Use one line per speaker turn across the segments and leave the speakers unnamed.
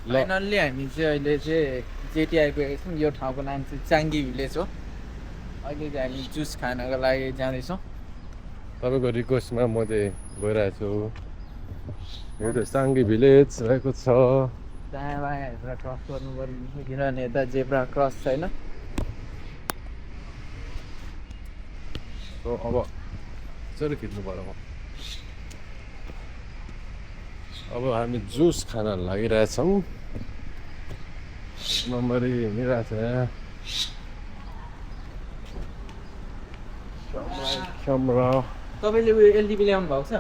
Finally हामी चाहिँ अहिले चाहिँ जेटी आइपुगेको छौँ। यो ठाउँको नाम चाहिँ चाङ्गी भिलेज हो। अहिले चाहिँ हामी जुस खानको लागि जाँदैछौँ।
तपाईँको रिक्वेस्टमा म चाहिँ गइरहेको छु। यो त चाङ्गी भिलेज रहेको छ।
दायाँ बायाँ हेरेर क्रस गर्नु पर्ने किनभने यता जेब्रा क्रस छैन।
अब कसरी खिच्नु पर्यो अब हामी जुस खान लागिरहेछौँ। नम्बरी हिँडिरहेछ क्यामरा।
तपाईँले उयो एलडिबी ल्याउनु भएको छ?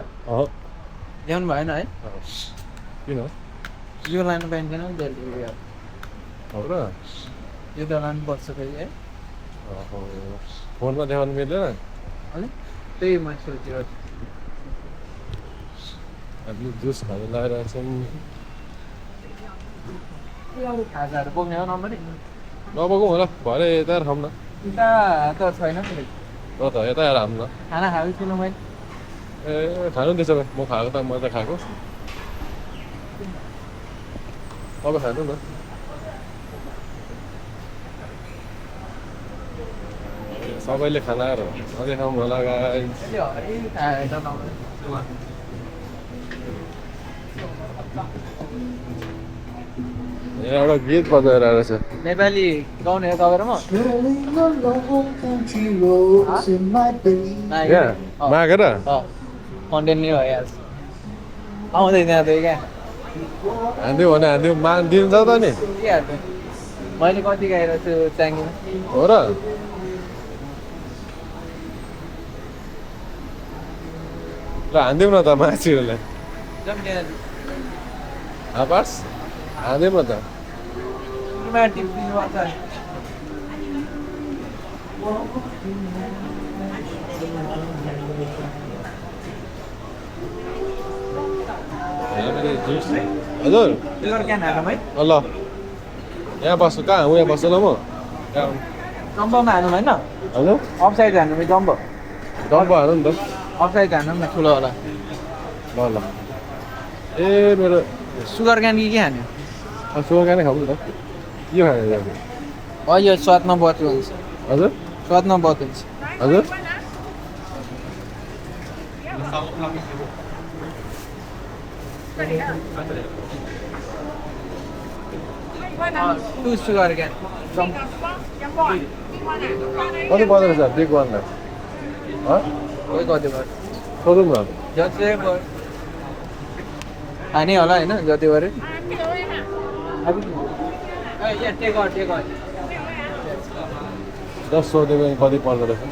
ल्याउनु भएन है?
किन
यो लानु पाइँदैन नि त एलडिबी।
हो र
यो त लानुपर्छ फेरि है।
फोनमा देखाउनु मिल्दैन।
अनि त्यही म सोचिरहेको छु।
हामी जुस खान लागिरहेछौँ।
खाजाहरू बोक्ने हो नम्बरी?
नबोकौँ होला भरे यता खाऊँ न।
उता त छैन फेरि।
ल त यता आएर खाऊँ न।
खाना खाएको छुइनँ मैले।
ए खानु त्यसो भए म खाएको त म त खाएको। अब खानु न। सबैले खाना आएर अझै खाऊँ होला गाइस। एउटा गीत बजाइरहेको छ।
नेपाली गाउने हो तपाईँ र म?
मागेर
कन्टेन्ट नै भइहाल्छ। आउँदै त्यहाँ त क्या
हान्दियो भने हान्दियो दिन्छ त नि।
के हाल्छ? मैले कति गाएर छु चाङ्गीमा।
हो र ल हान्दिउँ न त मान्छेहरूलाई। आवास हान्दिउँ न त। हजुर ल यहाँ बस्छु कहाँ उयो बस्छु ल म।
जम्बोमा हानु भएन?
हजुर
अफसाइड हान्नु भयो जम्बो।
डम्बो हाल्नु नि त।
अफसाइड हान्नु न ठुलो होला।
ल ल ए मेरो
सुगर क्यान्डी के हान्यो?
सुगर क्यान्डी खाऊ नि त। यो खाने
यो स्वादमा बत्ती हुन्छ।
हजुर
स्वादमा बत्ती हुन्छ।
हजुर
टु सुगर क्यान
कति पर्दो रहेछ बिग वानलाई?
खोइ कति भयो
सोधौँ न।
जति खाने होला होइन जति गऱ्यो।
जस्ट सोध्यो भने कति पर्दो रहेछ।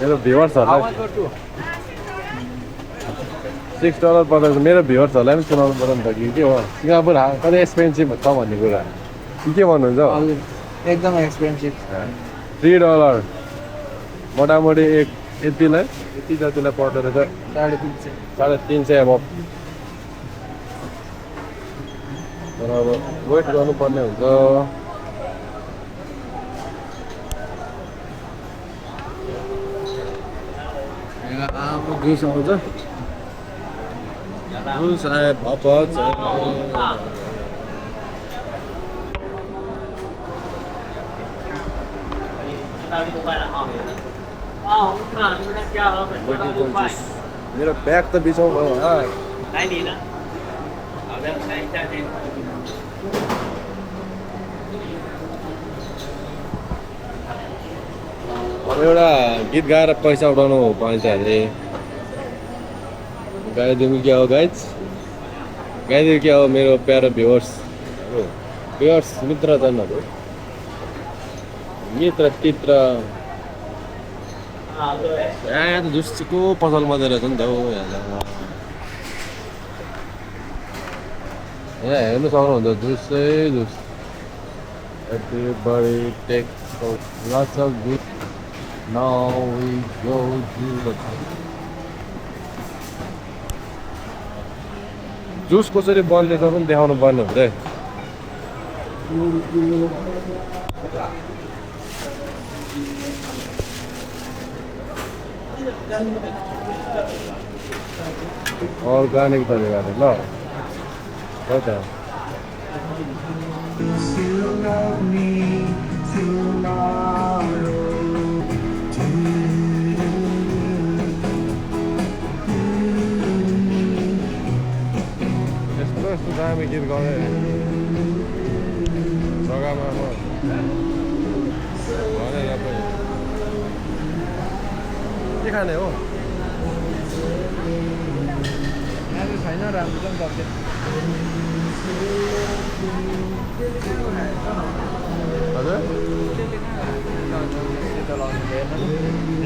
मेरो भ्युवर्सहरूलाई $6 पर्दो रहेछ। मेरो भ्युवर्सहरूलाई पनि सुनाउनु पर्यो नि त कि के हो सिङ्गापुर कति एक्सपेन्सिभ छ भन्ने कुरा के भन्नुहुन्छ हौ?
एकदम एक्सपेन्सिभ।
$3 मोटामोटी यति जतिलाई पर्दो रहेछ। 350 अब तर अब वेट गर्नुपर्ने हुन्छ। जुस आउँछ जुस आए भपत मेरो ब्याग त बिचाउ भयो होला। अब एउटा गीत गाएर पैसा उठाउनु पाइन्छ अरे गाइदिउँ क्या हो गाइज? गाइदिउँ क्या हो मेरो प्यारो भ्युवर्स मित्रजनहरू मित्र तित्र। यहाँ त जुसको पसल मात्रै रहेछ नि त हौ। यहाँ हेर्नु सक्नुहुन्छ जुसै juice. Everybody take lots of juice. Now we go to the juice कसरी बन्ने त पनि देखाउनु पर्ने हुन्छ है। अर्ग्यानिक तरिकाले ल हो त यस्तो यस्तो दामी गीत गाउँदै जग्गामा म भने यहाँ पनि के खाने हो
आज छैन राम्रो पनि सक्छ
हजुर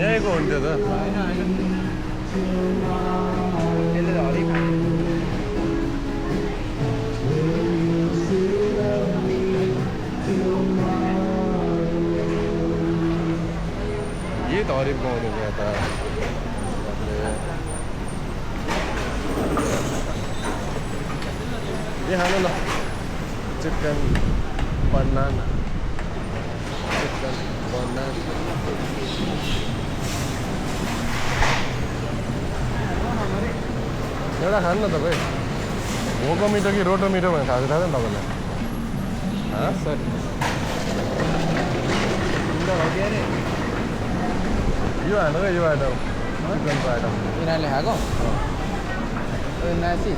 यहीँको हुन्थ्यो त
त्यसले त हरि खाने
गीत हरिफ गाउने यहाँ त के खानु ल चिकन बनाना चिकन बनाना एउटा खानु न तपाईँ भोको मिठो कि रोटो मिठो भनेर खाएको थाहा छ नि तपाईँलाई
सर
यो हाल्नु क्या यो आइटम चिकनको आइटम
यिनीहरूले खाएको नासी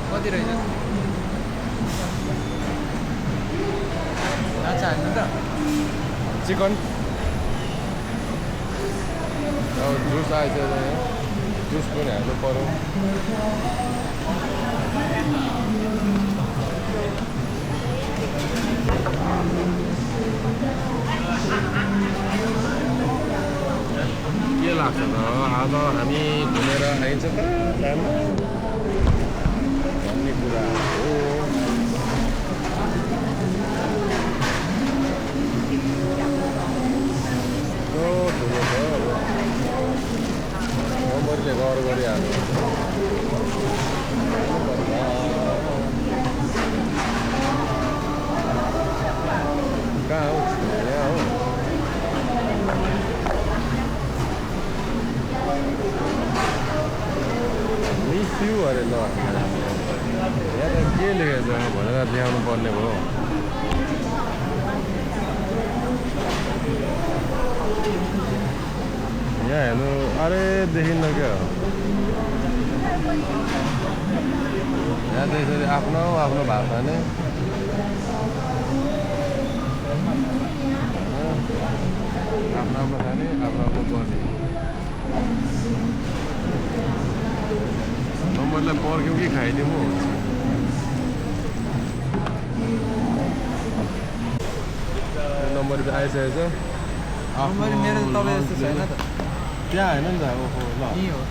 कति रहेछ माछा हाल्नु त
चिकन अब जुस आएछ जुस पनि हाल्नु पऱ्यो के लाग्छ त आज हामी घुमेर आइन्छ त भन्ने कुरा हो ठुलो छ नम्बरले गौर गरिहाल्नु कहाँ हो यहाँ हो मिस यु अरे ल यहाँ त के लेखेको छ भनेर देखाउनु पर्ने भयो यहाँ हेर्नु अरे देखिन्न क्या यहाँ त यसरी आफ्नो आफ्नो भाषा नै आफ्नो आफ्नो खाने आफ्नो आफ्नो पर्ने नम्बरलाई पर्ख्यौँ कि खाइदिउँ हो नम्बर चाहिँ आइसकेको छ
मेरो त तपाईँ जस्तो छैन त
त्यहाँ होइन नि त ओहो ल
यहीँ हो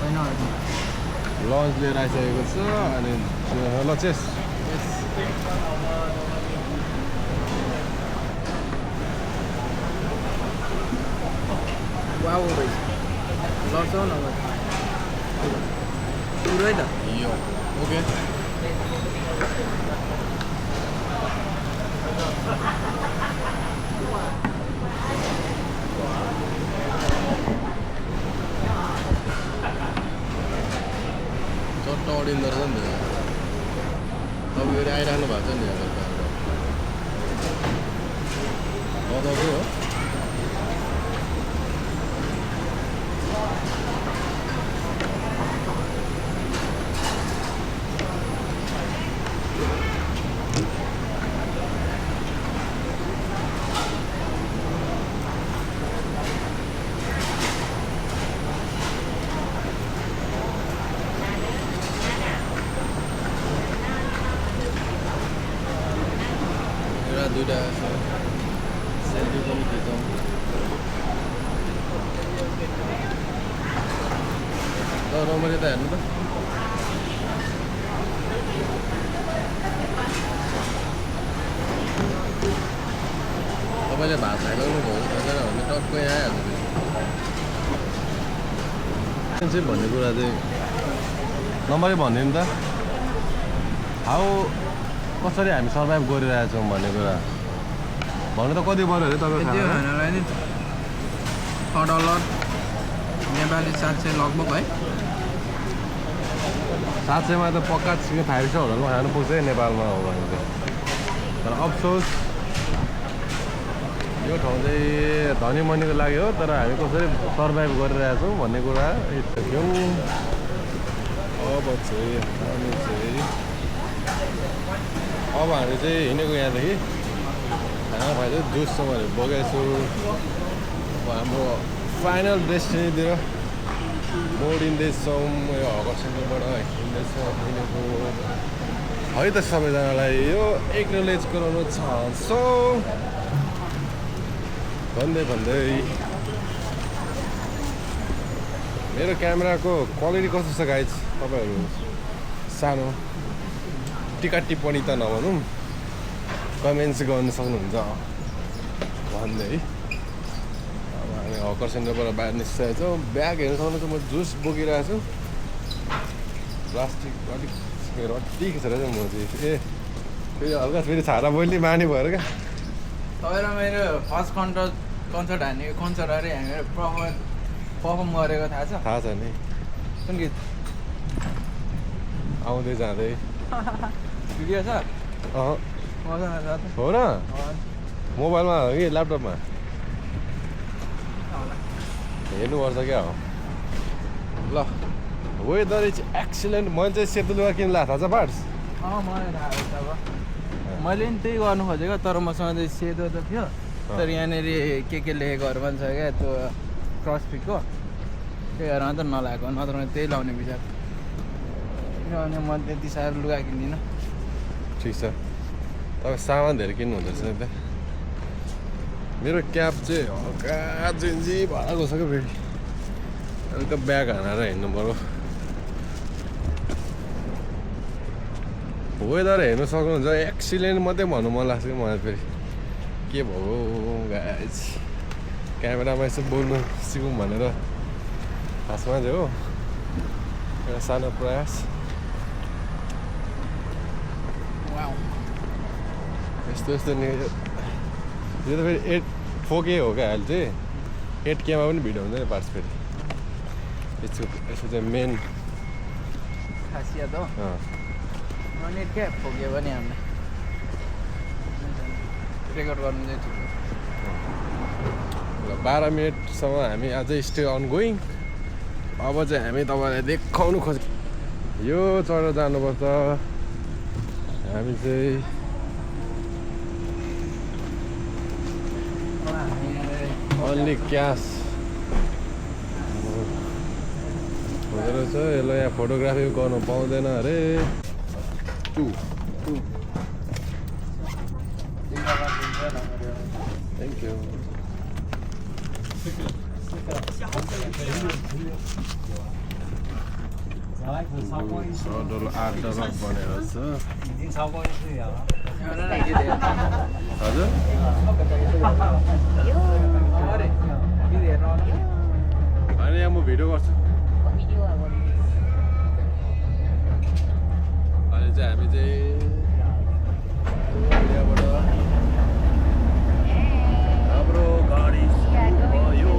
होइन
लन्च लिएर आइसकेको छ अनि ल चेस
वाउ रहेछ लड्छ नभए पुरै त
यो ओके चट्ट अडिँदो रहेछ नि त तपाईँ फेरि आइराख्नु भएको छ नि बताउँदै हो दुईवटा सेल्फी पनि खिचौँ ल रमरी त हेर्नु त तपाईँले भात खाइलाउनु भयो भनेर भने टक्कै आइहाल्छ भन्ने कुरा चाहिँ नम्बरै भन्यो नि त हाउ कसरी हामी सर्भाइभ गरिरहेछौँ भन्ने कुरा भन्नु त कति पऱ्यो अरे तपाईँ
त्यो खानालाई नि $6 नेपाली 700 लगभग है
700मा त पक्का चिकन 5 स्टार होटलमा खानु पुग्छ है नेपालमा हो भने चाहिँ। तर अफसोस यो ठाउँ चाहिँ धनी मनीको लागि हो, तर हामी कसरी सर्भाइभ गरिरहेछौँ भन्ने कुरा हेर्छौँ। अब चाहिँ हामी चाहिँ हिँडेको यहाँदेखि खाना खाएर जुससँगले बगेछु। अब हाम्रो फाइनल डेस्टिनीतिर मोडिँदैछौँ। यो हकर सेन्टरबाट हिँड्दैछौँ हिँडेको है त। सबैजनालाई यो एक्नोलेज गराउन चाहन्छौँ भन्दै मेरो क्यामेराको क्वालिटी कस्तो छ गाइज, तपाईँहरू सानो टिका टिप्पणी त नभनौँ, कमेन्ट्स गर्नु सक्नुहुन्छ भन्दै अब हामी हकर सेन्टरबाट बाहिर निस्किरहेको छौँ। ब्याग हेर्नु सक्नुहुन्छ, म जुस बोकिरहेको छु। प्लास्टिक अलिक रड्डी खेर चाहिँ म चाहिँ फेरि हल्का फेरि छाडा बोल्ने बानी भएर क्या।
तपाईँ र मेरो फर्स्ट कन्सर्ट हानेको कन्सर्ट अरे हामीहरू पर्फर्म गरेको थाहा छ?
थाहा छ नि,
कुन गीत?
आउँदै जाँदै
भिडियो छ? मसँग छ त।
हो र? मोबाइलमा हो कि ल्यापटपमा? हेर्नुपर्छ क्या हो। ल वेदर इज एक्सिलेन्ट। मैले चाहिँ सेतो लुगा किन लाग्छ थाहा छ पार्ट्स?
मलाई थाहा छ। अब मैले पनि त्यही गर्नु खोजेको, तर मसँग चाहिँ सेतो त थियो, तर यहाँनिर के लेखेकोहरू पनि छ क्या त्यो क्रसफिटको, त्यही भएर मात्र नलाएको, नत्र त्यही लाउने विचार। किनभने म त्यति साह्रो लुगा किन्दिनँ।
ठिक छ, तपाईँ सामान धेरै किन्नु हुँदैछ नि त। मेरो क्याब चाहिँ हल्का जिन्जी भएर गएको छ क्या फेरि, हल्का ब्याग हानेर हिँड्नु पऱ्यो। वेदर हेर्नु सक्नुहुन्छ, एक्सिलेन्ट मात्रै भन्नु मन लाग्छ कि मलाई। फेरि के भयो गाइज, क्यामेरामा यसो बोल्नु सिकौँ भनेर खासमा चाहिँ हो एउटा सानो प्रयास। यस्तो नि यो त फेरि 4K हो क्या अहिले चाहिँ। 8Kमा पनि भिडियो हुन्छ नि पार्ट्स फेरि। यसको चाहिँ मेन
खासियत हो। अनि क्या पुग्यो भने हामीलाई रेकर्ड गर्नु चाहिँ ठिक हो।
12 मिनटसम्म हामी अझै स्टे अन गोइङ। अब चाहिँ हामी तपाईँलाई देखाउनु यो चढेर जानुपर्छ। हामी चाहिँ ओन्ली क्यास हुँदो रहेछ। यसलाई यहाँ फोटोग्राफी गर्नु पाउँदैन अरे। Thank you. $8 बनेको छ। हजुर होइन, यहाँ म भिडियो गर्छु। अहिले चाहिँ हामी चाहिँ यहाँबाट हाम्रो गाडी यो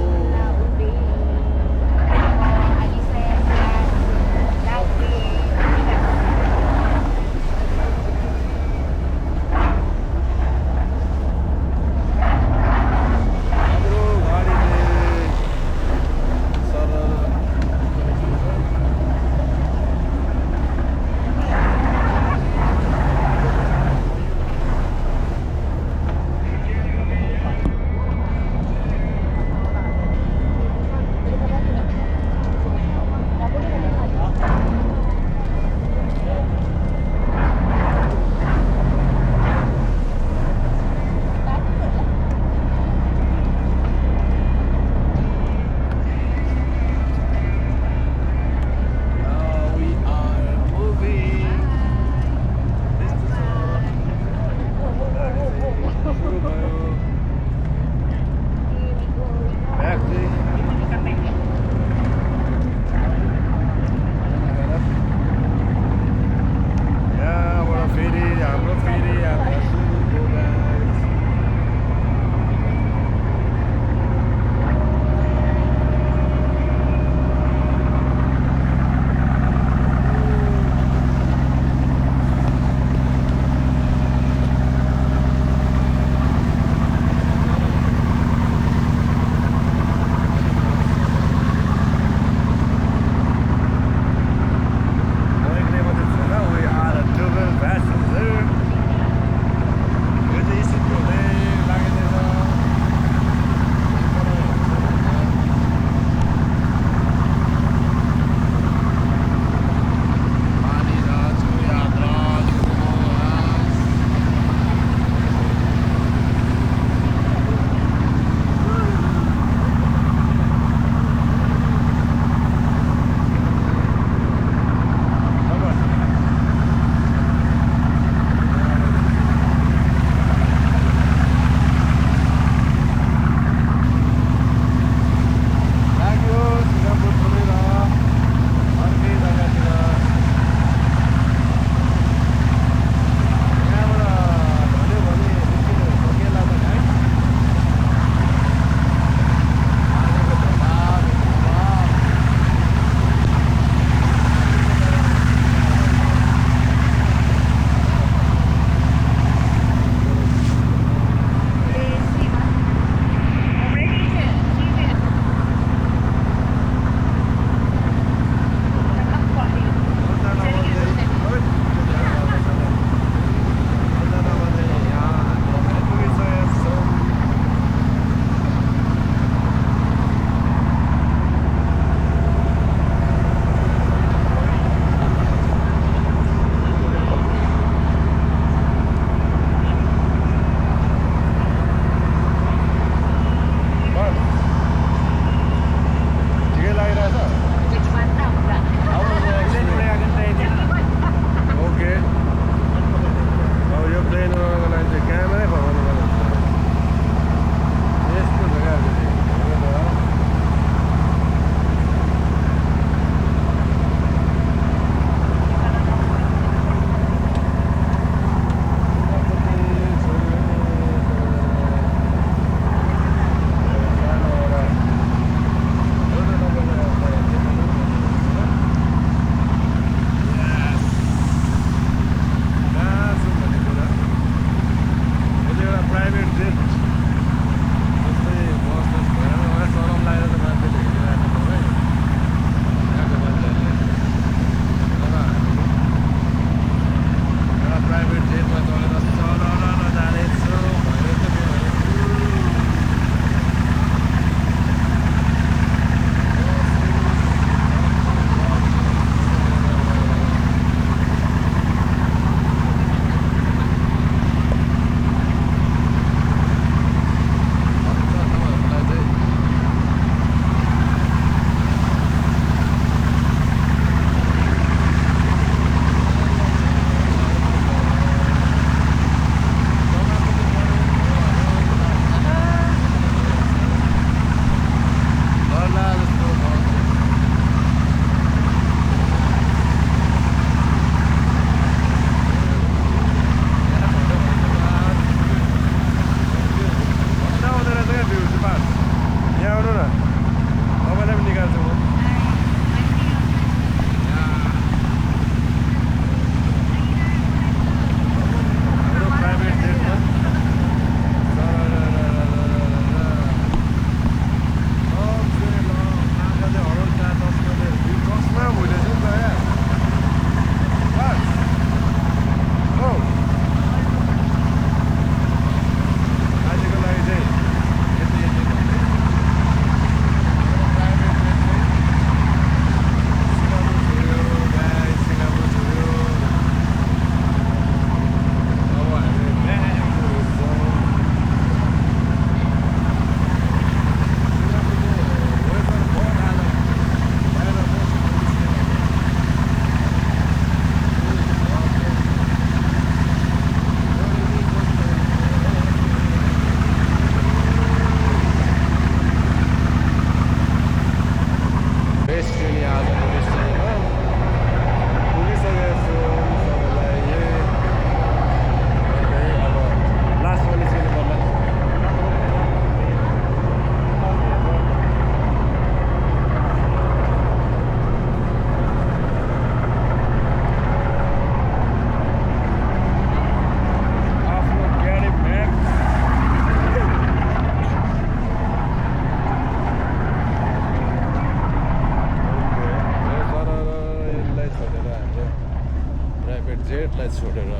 प्राइभेट जेटलाई छोडेर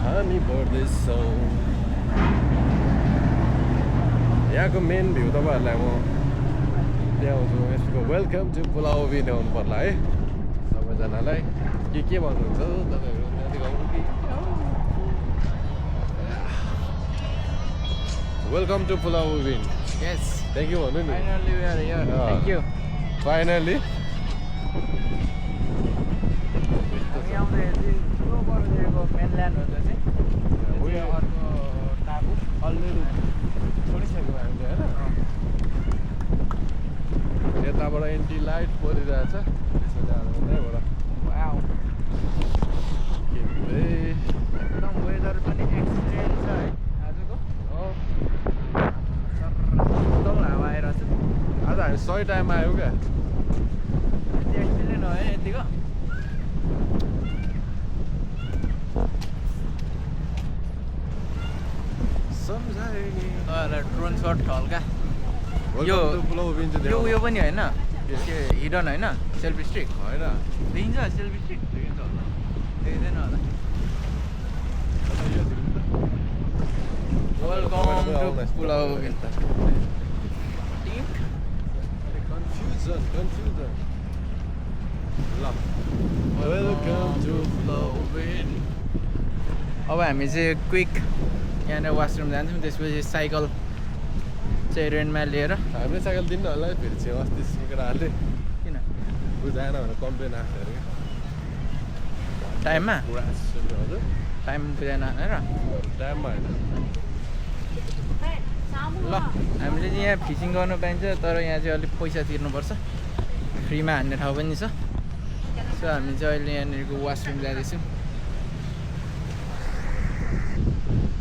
हामी बढ्दैछौँ। यहाँको मेन भ्यू तपाईँहरूलाई म ल्याउँछु। यसको वेलकम टु पुलाउ भी ल्याउनु पर्ला है सबैजनालाई। के भन्नुहुन्छ तपाईँहरू देखाउनु कि वेलकम टु पुलाउ भी।
Yes.
थ्याङ्क यू भन्नु नि।
Finally we are here. Thank you.
Finally
हामी आउँदाखेरि ठुलो बढेको मेनल्यान्ड हो त्यो चाहिँ अर्को टापु
अलरेडी छोडिसक्यो हामीले होइन। यताबाट एन्टी लाइट परिरहेछ त्यसो त्यहाँबाट
वाउ एकदम वेदर पनि एक्सिलेन्ट छ है आजको। एकदम हावा आइरहेछ।
आज हामी सही टाइममा आयौँ क्या।
यति एक्सिलेन्ट हो है यतिको। ड्रोन सर्ट हल्का यो उयो पनि होइन हिडन होइन सेल्फी स्टिक
होइन
देखिन्छ सेल्फी स्टिक देखिँदैन होला। Welcome to Pulau Ubin.
Confusion ल वेलकम टु पुलाउ बिन।
अब हामी चाहिँ क्विक यहाँनिर वासरुम जान्छौँ, त्यसपछि साइकल चाहिँ रेन्टमा लिएर।
हामीले साइकल दिनु होला है फेरि चाहिँ अस्ति केटाहरूले
किन
बुझाएन भनेर कम्प्लेन आएको अरे
टाइममा
हजुर
टाइम बुझाएन भनेर।
टाइममा होइन
ल हामीले चाहिँ यहाँ फिसिङ गर्नु पाइन्छ, तर यहाँ चाहिँ अलिक पैसा तिर्नुपर्छ। फ्रीमा हान्ने ठाउँ पनि छ। सो हामी चाहिँ अहिले यहाँनिरको वासरुम जाँदैछौँ।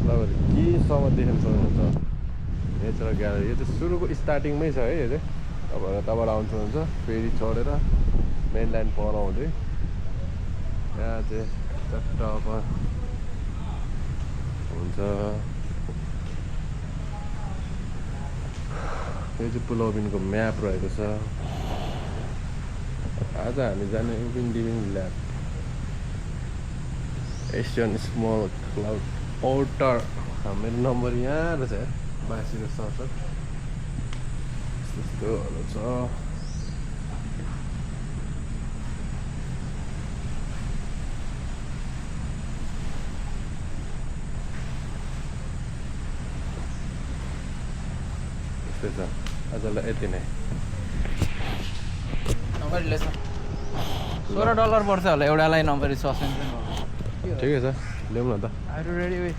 तपाईँहरू केसम्म देख्न सक्नुहुन्छ नेचरल ग्यालरी। यो चाहिँ सुरुको स्टार्टिङमै छ है। यो चाहिँ तपाईँहरू तबबाट आउनुहुन्छ फेरि चढेर मेनल्यान्ड पर आउँदै यहाँ चाहिँ चट्ट हुन्छ। यो चाहिँ पुलाउ बिनको म्याप रहेको छ। आज हामी जाने उबिन डिबिङ ल्याब एसियन स्मल क्लाउड आउटर। मेरो नम्बर यहाँ रहेछ यार 8267 त्यस्तोहरू छ। त्यस्तै छ। आजलाई यति नै।
नम्बरले छ $16 पर्छ होला एउटालाई नम्बरी सस्पेन्सन।
ठिकै छ ल्याउँ न त।
आरु रेडी वे।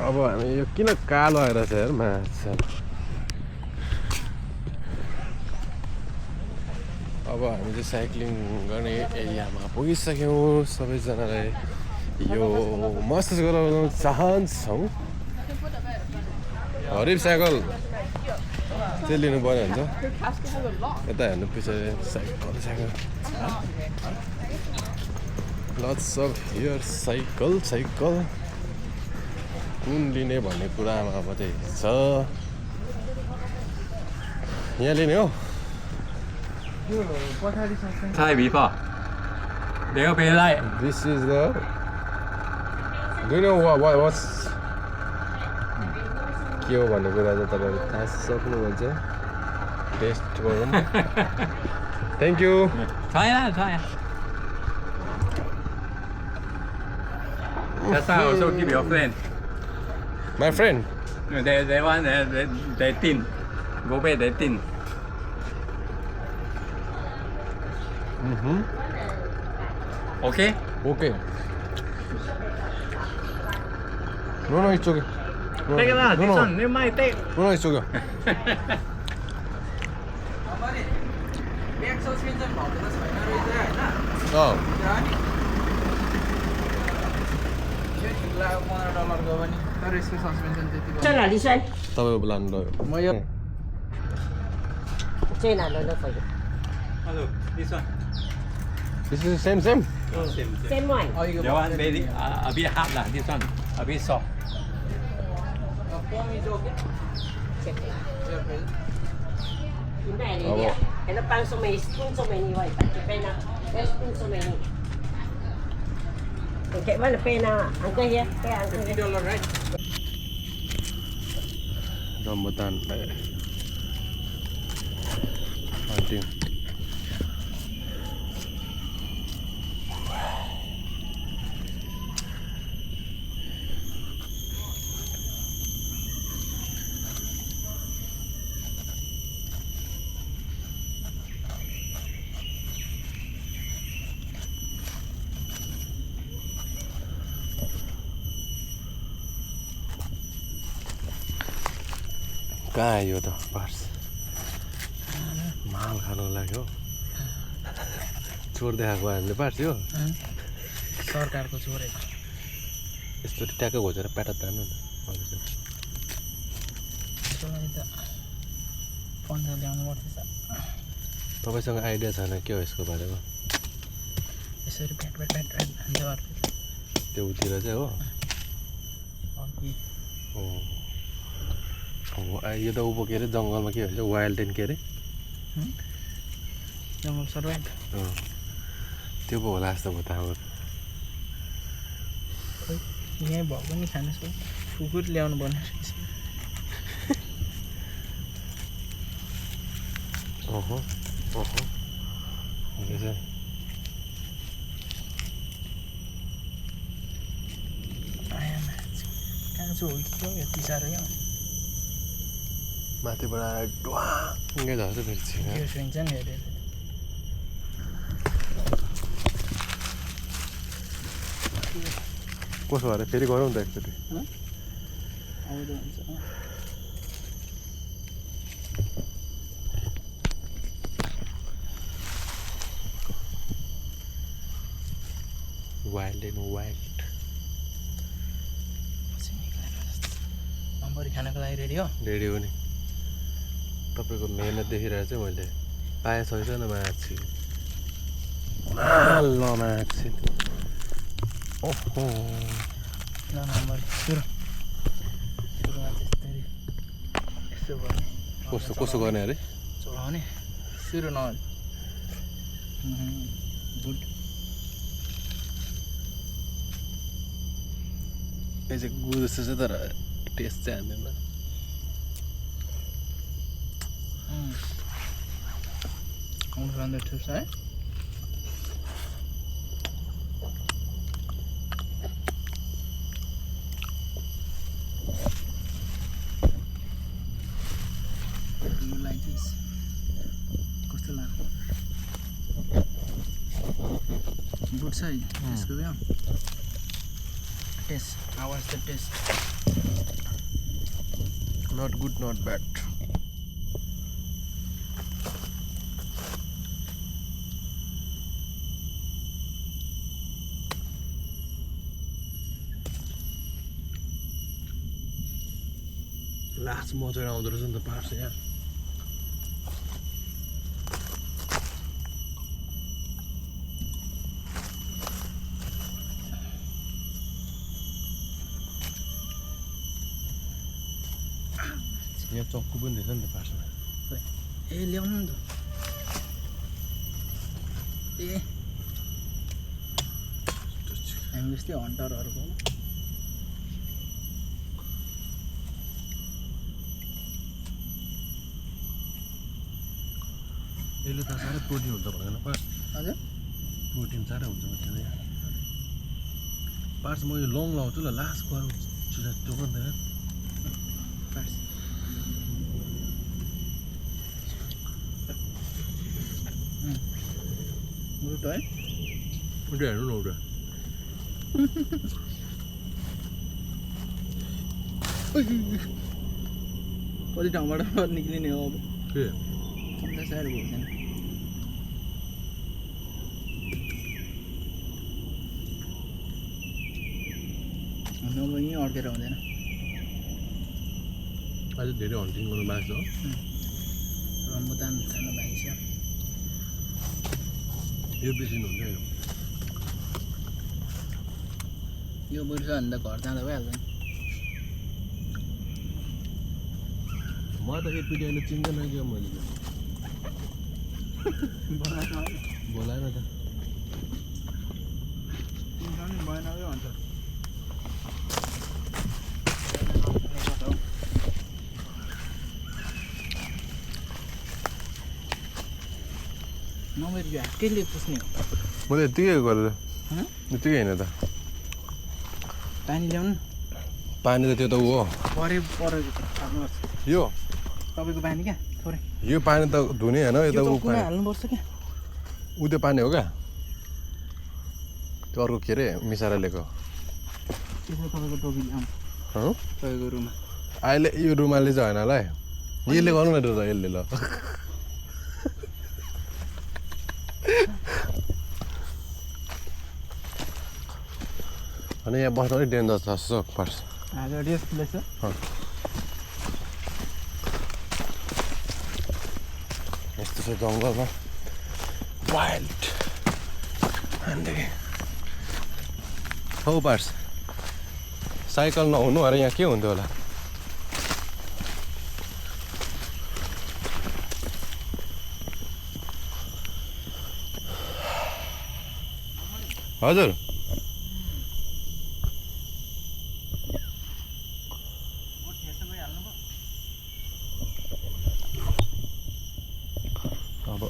अब हामी यो किन कालो आइरहेछ यार माछा। अब हामी चाहिँ साइक्लिङ गर्ने एरियामा पुगिसक्यौँ। सबैजनालाई यो महसुस गराउन चाहन्छौँ। हरिफ साइकल चाहिँ लिनु पर्ने हुन्छ। यता हेर्नु पछाडि cycle lots of here cycle कुन लिने भन्ने कुरामा अब चाहिँ छ। यहाँ लिने हो
ใช่บีป่ะเดี๋ยวไปไล่
This is the Do you know what's के हो भन्ने कुरा चाहिँ तपाईँहरू थाहा सक्नुहुन्छ। टेस्ट गरौँ। Thank you.
ใช่นะใช่ That's how also keep your friend.
My friend.
They want they thin. Go back they thin. Okay?
Okay. No, it's okay. No,
Take it out.
no,
This
no.
one, you might take.
No, it's okay.
Back suspension भएको त छैन रहेछ होइन।
अँ
यो ठिक लाग्यो $15 पनि, तर यसको सस्पेन्सन त्यतिको।
在哪里山？
तपाईँको लानु लग्यो।
म यो
在哪了那个
Hello, this one.
This is same.
Same.
？Same one。
अहिलेको
That one very a bit hard lah. This one a bit soft.
Come is okay.
check it.
Your price.
你买的
अब
呀？ Ano pang sumay, spoon sumay ni White. Pati pena, spoon sumay ni. Okay, mana pena? Angka ya, kayak angka ya.
$50, right?
rambutan hunting. कहाँ आयो त parse माल खानु लाग्यो चोर देखाएको हामीले parse यो
सरकारको चोरे
यस्तो ट्याक्क घोचेर प्याटा तान्नु न
त्यसलाई त फन्ड ल्याउनु पर्छ
तपाईँसँग आइडिया छैन के हो यसको बारेमा
यसरी प्याट प्याट प्याट प्याट हान्छ अर्को
त्यो उतिर चाहिँ हो
अर्को
यो त उँभो के अरे जङ्गलमा के भन्छ वाइल्ड टेन के अरे
जङ्गल सर्भाइभ
त्यो पो होला जस्तो भयो त हाम्रो
यहीँ भएको नि खानु सो कुकुर ल्याउनु पर्ने
ओहो ओहो कहाँ
छु हो कि हो यति साह्रो क्या
माथिबाट ड्वाङ्गै झर्छ फेरि छिरा
त्यो सुन्छ नि हेरेर
कसो भएर फेरि गरौँ नि त एकचोटि
आउँदो हुन्छ
वाइल्ड एन्ड वाइल्ड
अम्बरी खानको लागि रेडी हो
रेडी हो नि तपाईँको मेहनत देखिरहेको चाहिँ मैले पाएँ छैन माछी ल माछी ओहो
ल अम्बरी सुरु सुरुमा त्यस्तरी यसो गर्ने
कस्तो कसो गर्ने अरे
चढाउने सुरु न गुड
यो चाहिँ गु जस्तो छ तर टेस्ट चाहिँ हान्दैन
आउनु राम्रै ठुप्छ है कस्तो लाग्यो गुड छ है त्यसको क्या taste how was the taste
not good not bad last मजेर आउँदो रहेछ नि त पार्छ यार यहाँ चक्कु पनि रहेछ नि त पार्समा
ए ल्याउनु नि त ए हामी जस्तै हन्टरहरूको
यसले त साह्रै प्रोटिन हुन्छ भनेर पार्स
हजुर
प्रोटिन साह्रै हुन्छ भनेर पार्स म यो लङ लाउँछु ल लास्ट गरौँ छिटो त्यो पनि
पार्स गुड है
उठ्यो हेर्नु न उठ्यो
कति ठाउँबाट निक्लिने हो अब
के
अन्त साह्रो भएको छैन अब यहीँ अड्केर हुँदैन
अझै धेरै हन्टिङ गर्नु बाँच्छ हो
रम्बुतान खानु बाँकी छ
यो बेचिनु हुन्छ
यो बुढ्छ भने त घर जाँदा भइहाल्छ नि
मलाई त केपिटी अहिले चिन्दैन क्या मैले बोलाएन त
बनाएकै हुन्छ नम्बर केले पुस्ने हो
म त यत्तिकै गरेर यत्तिकै होइन त
पानी ल्याउनु
पानी त त्यो त ऊ हो
परेको हाल्नुपर्छ
यो
तपाईँको पानी क्या थोरै
यो पानी त धुने होइन यो त ऊ पानी
हाल्नुपर्छ क्या
ऊ त्यो पानी हो क्या त्यो अर्को के अरे मिसाएर ल्याएको
त्यसमा तपाईँको टोपी ल्याउनु तपाईँको रुममा
अहिले यो रुमालले चाहिँ होइन होला है यसले गर्नु न त यसले ल अनि यहाँ बस्नु अलिक डेन्जर छ जस्तो पर्छ
आज रेस्ट प्लेस हो
यस्तो छ जङ्गलमा वाइल्ड अनि हौ पार्स साइकल नहुनु अरे यहाँ के हुन्थ्यो होला हजुर अब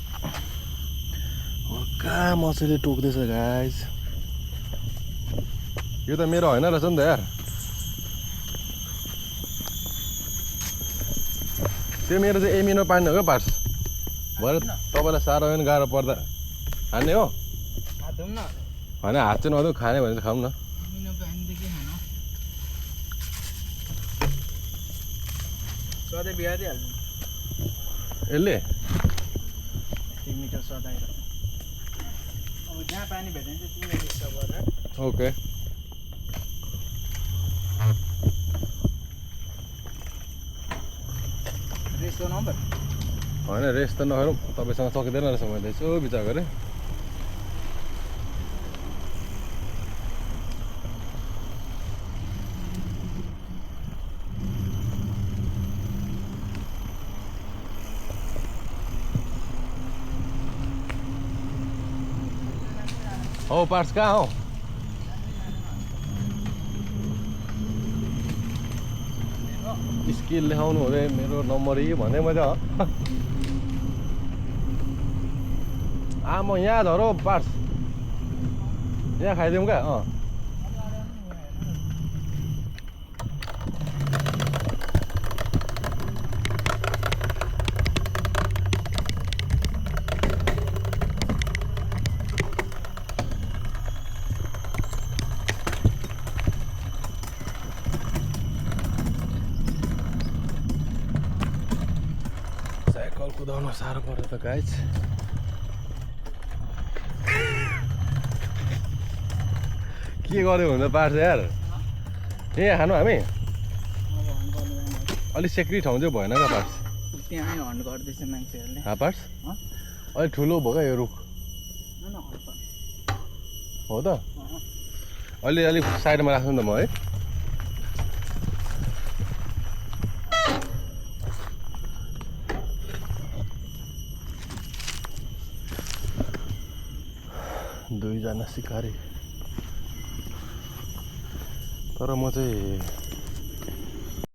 कहाँ मछली टोक्दैछ गाइस यो त मेरो होइन रहेछ नि त यार त्यो मेरो चाहिँ एमिनो पानी हो क्या पार्स भरे तपाईँलाई साह्रो होइन गाह्रो पर्दा हान्ने हो
हात धुम न
होइन हात चाहिँ नधुँ खाने भने चाहिँ खाऊँ न
मिनो पानीदेखि खानु सधैँ बिहारी हाल्नु
यसले
1 मिटर सदाएर अब जहाँ पानी भेट्यो भने चाहिँ तिमीले डिस्टर्ब गरेर
ओके
रेस्ट नम्बर
होइन रेस्ट त नगरौँ तपाईँसँग सकिँदैन रहेछ मैले यसो विचार गरेँ हौ पार्ट्स कहाँ हौ स्किल लेखाउनु अरे मेरो नम्बर यही भने मैले म यहाँ झरो पार्ट्स यहाँ खाइदिउँ क्या साइकल कुदाउन साह्रो पर्यो त गाइज के गर्यो भने पार्छ यार यहाँ खानु हामी अलिक सेक्री ठाउँ चाहिँ भएन क्या पार्स
त्यहाँ हन्ड गर्दैछ मान्छेहरूले
पार्स अलिक ठुलो भयो क्या यो रुख हो त अलि अलिक साइडमा राख्नु त म है दुईजना सिकारी तर म चाहिँ